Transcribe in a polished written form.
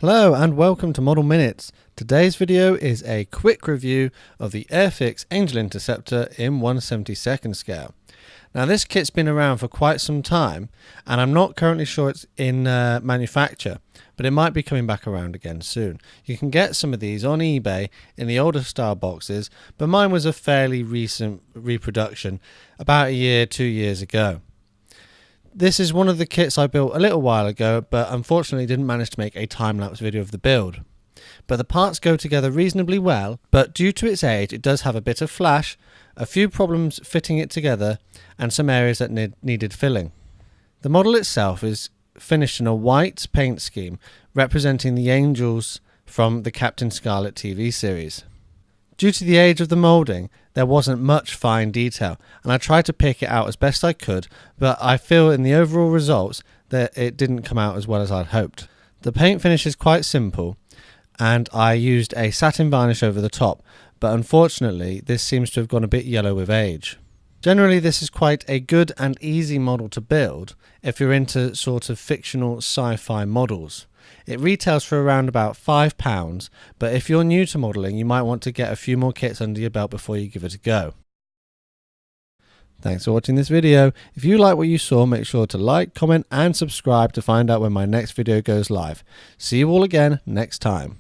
Hello and welcome to Model Minutes. Today's video is a quick review of the Airfix Angel Interceptor in 1/72 scale. Now this kit's been around for quite some time and I'm not currently sure it's in manufacture, but it might be coming back around again soon. You can get some of these on eBay in the older style boxes, but mine was a fairly recent reproduction, about a year, 2 years ago. This is one of the kits I built a little while ago, but unfortunately didn't manage to make a time-lapse video of the build. But the parts go together reasonably well, but due to its age it does have a bit of flash, a few problems fitting it together, and some areas that needed filling. The model itself is finished in a white paint scheme representing the angels from the Captain Scarlet TV series. Due to the age of the moulding, there wasn't much fine detail, and I tried to pick it out as best I could, but I feel in the overall results that it didn't come out as well as I'd hoped. The paint finish is quite simple, and I used a satin varnish over the top, but unfortunately this seems to have gone a bit yellow with age. Generally this is quite a good and easy model to build if you're into sort of fictional sci-fi models. It retails for around about £5, but if you're new to modelling you might want to get a few more kits under your belt before you give it a go. Thanks for watching this video. If you like what you saw, make sure to like, comment and subscribe to find out when my next video goes live. See you all again next time.